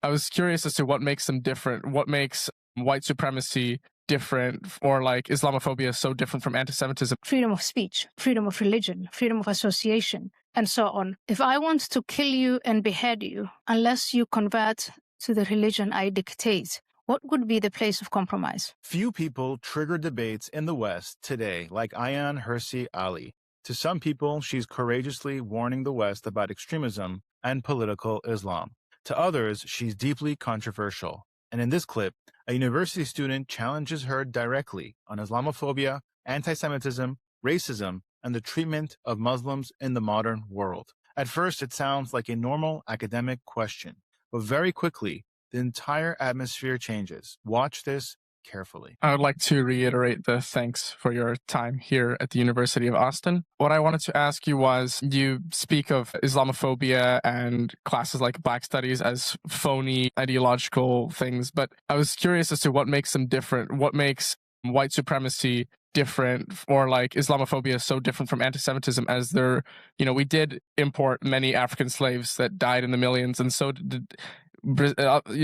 I was curious as to what makes them different. What makes white supremacy different, or like Islamophobia so different from anti-Semitism? Freedom of speech, freedom of religion, freedom of association, and so on. If I want to kill you and behead you, unless you convert to the religion I dictate, what would be the place of compromise? Few people trigger debates in the West today like Ayaan Hirsi Ali. To some people, she's courageously warning the West about extremism and political Islam. To others, she's deeply controversial. And in this clip, a university student challenges her directly on Islamophobia, anti-Semitism, racism, and the treatment of Muslims in the modern world. At first, it sounds like a normal academic question, but very quickly, the entire atmosphere changes. Watch this carefully. I would like to reiterate the thanks for your time here at the University of Austin. What I wanted to ask you was, you speak of Islamophobia and classes like Black Studies as phony ideological things, but I was curious as to what makes them different. What makes white supremacy different, or like Islamophobia so different from anti-Semitism, as there, we did import many African slaves that died in the millions, and so did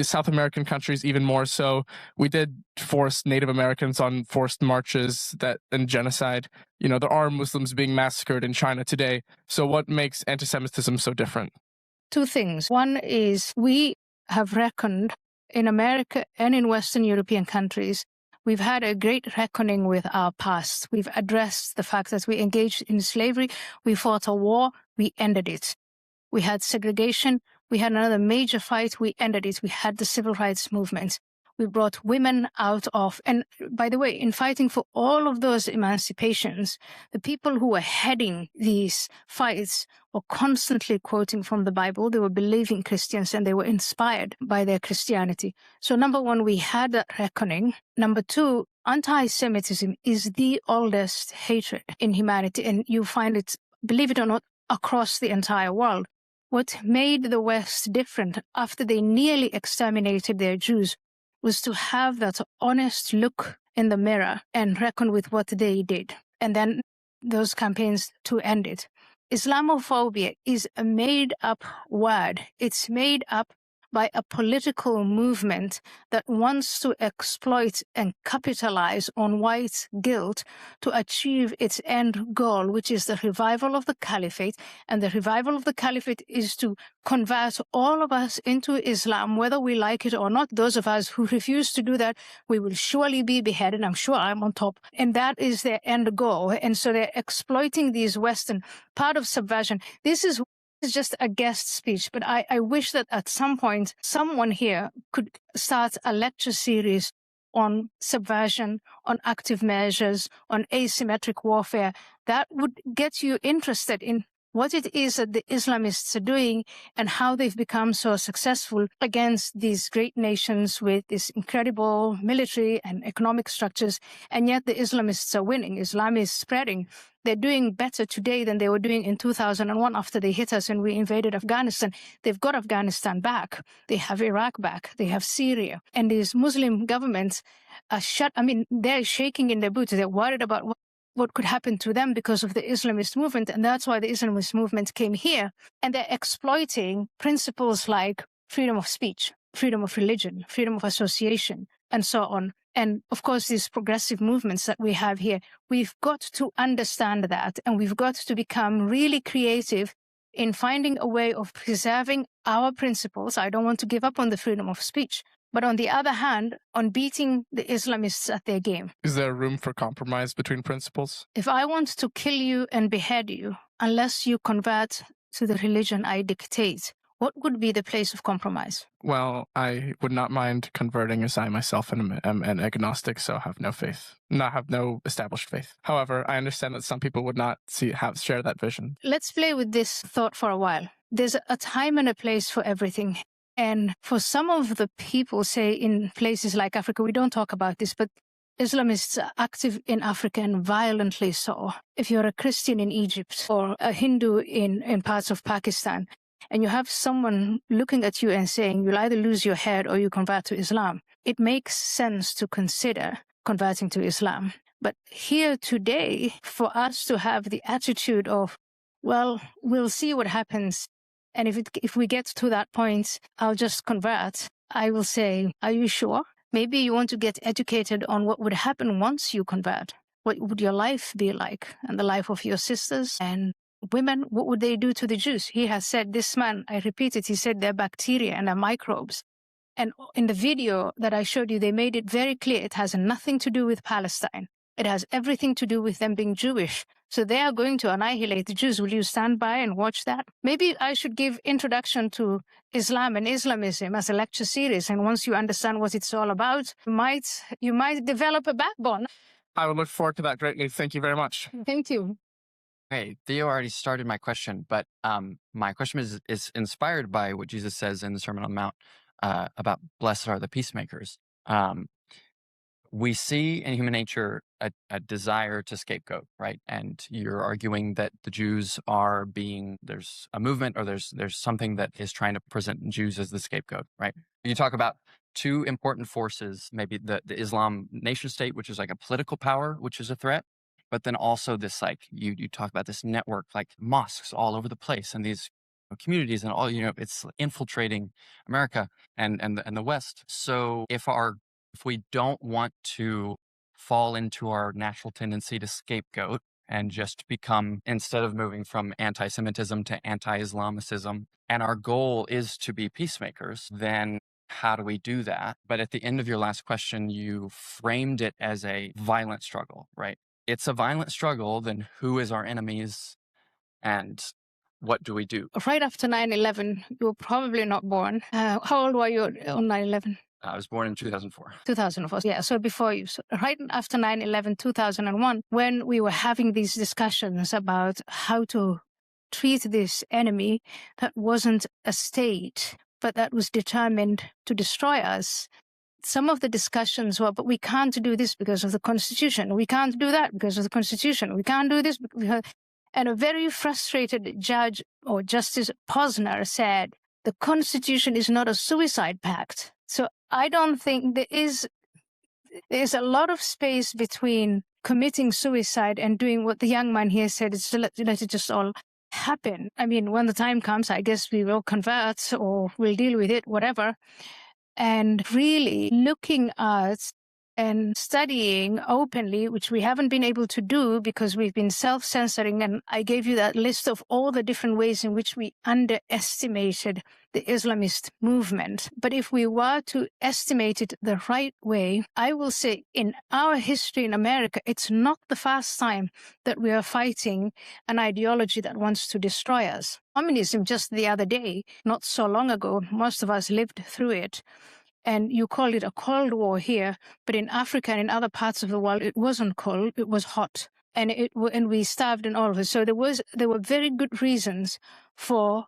South American countries even more so. We did force Native Americans on forced marches and genocide. There are Muslims being massacred in China today. So what makes anti-Semitism so different? Two things. One is we have reckoned in America and in Western European countries, we've had a great reckoning with our past. We've addressed the fact that we engaged in slavery, we fought a war, we ended it. We had segregation, we had another major fight, we ended it. We had the civil rights movement. We brought women out of, and by the way, in fighting for all of those emancipations, the people who were heading these fights were constantly quoting from the Bible. They were believing Christians and they were inspired by their Christianity. So number one, we had that reckoning. Number two, anti-Semitism is the oldest hatred in humanity, and you find it, believe it or not, across the entire world. What made the West different after they nearly exterminated their Jews was to have that honest look in the mirror and reckon with what they did. And then those campaigns to end it. Islamophobia is a made-up word. It's made up by a political movement that wants to exploit and capitalize on white guilt to achieve its end goal, which is the revival of the caliphate. And the revival of the caliphate is to convert all of us into Islam, whether we like it or not. Those of us who refuse to do that, we will surely be beheaded. I'm sure I'm on top. And that is their end goal. And so they're exploiting these Western part of subversion. This is just a guest speech, but I wish that at some point someone here could start a lecture series on subversion, on active measures, on asymmetric warfare. That would get you interested in what it is that the Islamists are doing and how they've become so successful against these great nations with this incredible military and economic structures. And yet the Islamists are winning. Islam is spreading. They're doing better today than they were doing in 2001 after they hit us and we invaded Afghanistan. They've got Afghanistan back. They have Iraq back. They have Syria. And these Muslim governments are they're shaking in their boots. They're worried about what could happen to them because of the Islamist movement. And that's why the Islamist movement came here. And they're exploiting principles like freedom of speech, freedom of religion, freedom of association, and so on. And of course, these progressive movements that we have here, we've got to understand that, and we've got to become really creative in finding a way of preserving our principles. I don't want to give up on the freedom of speech, but on the other hand, on beating the Islamists at their game. Is there room for compromise between principles? If I want to kill you and behead you, unless you convert to the religion I dictate, what would be the place of compromise? Well, I would not mind converting, as I myself am an agnostic, so have no established faith. However, I understand that some people would not share that vision. Let's play with this thought for a while. There's a time and a place for everything. And for some of the people, say in places like Africa, we don't talk about this, but Islamists are active in Africa and violently so. If you're a Christian in Egypt or a Hindu in parts of Pakistan, and you have someone looking at you and saying, you'll either lose your head or you convert to Islam, it makes sense to consider converting to Islam. But here today, for us to have the attitude of, well, we'll see what happens And if we get to that point, I'll just convert. I will say, are you sure? Maybe you want to get educated on what would happen once you convert. What would your life be like, and the life of your sisters and women? What would they do to the Jews? He has said, this man, I repeat it, he said they're bacteria and they're microbes. And in the video that I showed you, they made it very clear it has nothing to do with Palestine. It has everything to do with them being Jewish. So they are going to annihilate the Jews. Will you stand by and watch that? Maybe I should give introduction to Islam and Islamism as a lecture series. And once you understand what it's all about, you might develop a backbone. I would look forward to that greatly. Thank you very much. Thank you. Okay, Theo already started my question, but my question is inspired by what Jesus says in the Sermon on the Mount about blessed are the peacemakers. We see in human nature a desire to scapegoat, right? And you're arguing that the Jews are there's a movement or there's something that is trying to present Jews as the scapegoat, right? You talk about two important forces, maybe the Islam nation state, which is like a political power, which is a threat, but then also this, like, you talk about this network, like mosques all over the place and these communities and all, it's infiltrating America and the West. So if we don't want to fall into our natural tendency to scapegoat and just become, instead of moving from anti-Semitism to anti-Islamicism, and our goal is to be peacemakers, then how do we do that? But at the end of your last question, you framed it as a violent struggle, right? It's a violent struggle, then who is our enemies and what do we do? Right after 9/11, you were probably not born. How old were you on 9/11? I was born in 2004. 2004, yeah, so before you. So right after 9/11, 2001, when we were having these discussions about how to treat this enemy that wasn't a state, but that was determined to destroy us, some of the discussions were, but we can't do this because of the Constitution. We can't do that because of the Constitution. We can't do this because... And a very frustrated judge or Justice Posner said, the Constitution is not a suicide pact. So I don't think there's a lot of space between committing suicide and doing what the young man here said, is to let it just all happen. I mean, when the time comes, I guess we will convert or we'll deal with it, whatever. And really looking at and studying openly, which we haven't been able to do because we've been self-censoring. And I gave you that list of all the different ways in which we underestimated the Islamist movement. But if we were to estimate it the right way, I will say in our history in America, it's not the first time that we are fighting an ideology that wants to destroy us. Communism, just the other day, not so long ago, most of us lived through it. And you call it a Cold War here, but in Africa and in other parts of the world, it wasn't cold, it was hot. And we starved and all of it. So there were very good reasons for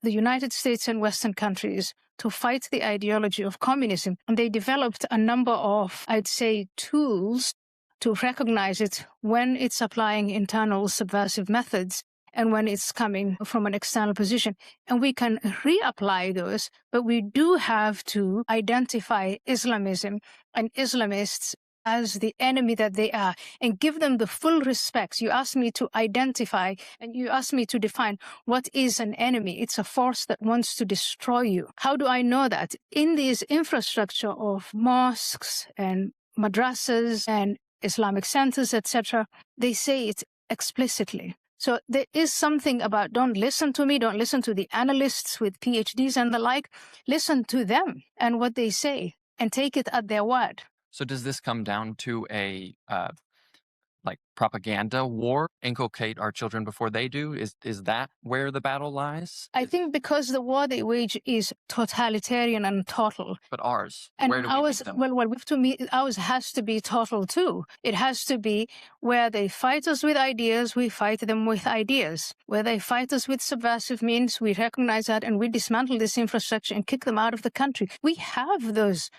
the United States and Western countries to fight the ideology of communism. And they developed a number of, I'd say, tools to recognize it when it's applying internal subversive methods and when it's coming from an external position. And we can reapply those, but we do have to identify Islamism and Islamists as the enemy that they are and give them the full respect. You asked me to identify and you asked me to define what is an enemy. It's a force that wants to destroy you. How do I know that? In this infrastructure of mosques and madrasas and Islamic centers, etc., they say it explicitly. So there is something about don't listen to me, don't listen to the analysts with PhDs and the like. Listen to them and what they say and take it at their word. So does this come down to a propaganda war? Inculcate our children before they do? Is that where the battle lies? I think because the war they wage is totalitarian and total. But ours, and where do we meet them? Well, we have to meet, ours has to be total too. It has to be where they fight us with ideas, we fight them with ideas. Where they fight us with subversive means, we recognize that and we dismantle this infrastructure and kick them out of the country. We have those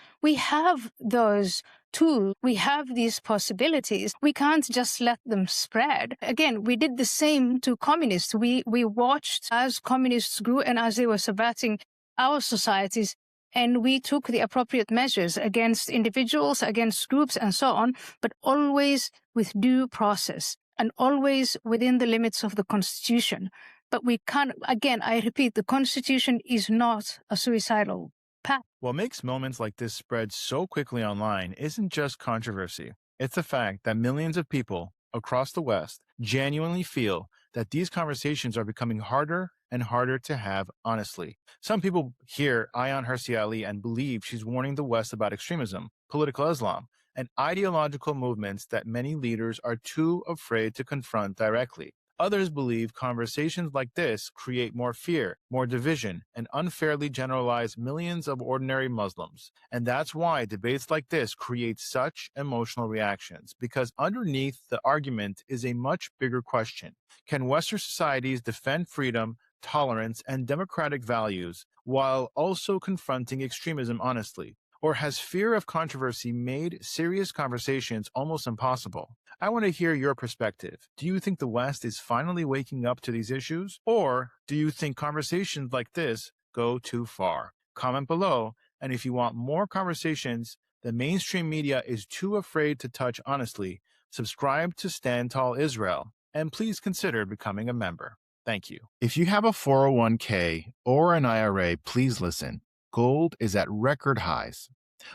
tools. We have these possibilities. We can't just let them spread. Again, we did the same to communists. We watched as communists grew and as they were subverting our societies, and we took the appropriate measures against individuals, against groups, and so on, but always with due process and always within the limits of the Constitution. But we can't, again, I repeat, the Constitution is not a suicidal pact. What makes moments like this spread so quickly online isn't just controversy. It's the fact that millions of people across the West genuinely feel that these conversations are becoming harder and harder to have honestly. Some people hear Ayaan Hirsi Ali and believe she's warning the West about extremism, political Islam, and ideological movements that many leaders are too afraid to confront directly. Others believe conversations like this create more fear, more division, and unfairly generalize millions of ordinary Muslims. And that's why debates like this create such emotional reactions, because underneath the argument is a much bigger question. Can Western societies defend freedom, tolerance, and democratic values while also confronting extremism honestly? Or has fear of controversy made serious conversations almost impossible? I want to hear your perspective. Do you think the West is finally waking up to these issues? Or do you think conversations like this go too far? Comment below, and if you want more conversations the mainstream media is too afraid to touch honestly, subscribe to Stand Tall Israel, and please consider becoming a member. Thank you. If you have a 401k or an IRA, please listen. Gold is at record highs.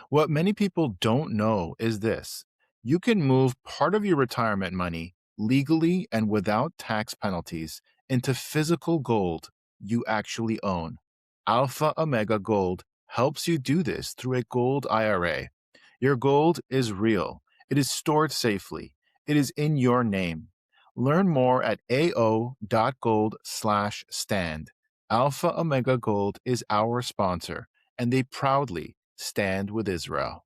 What many people don't know is this: you can move part of your retirement money legally and without tax penalties into physical gold you actually own. Alpha Omega Gold helps you do this through a gold IRA. Your gold is real. It is stored safely. It is in your name. Learn more at ao.gold/stand. Alpha Omega Gold is our sponsor, and they proudly stand with Israel.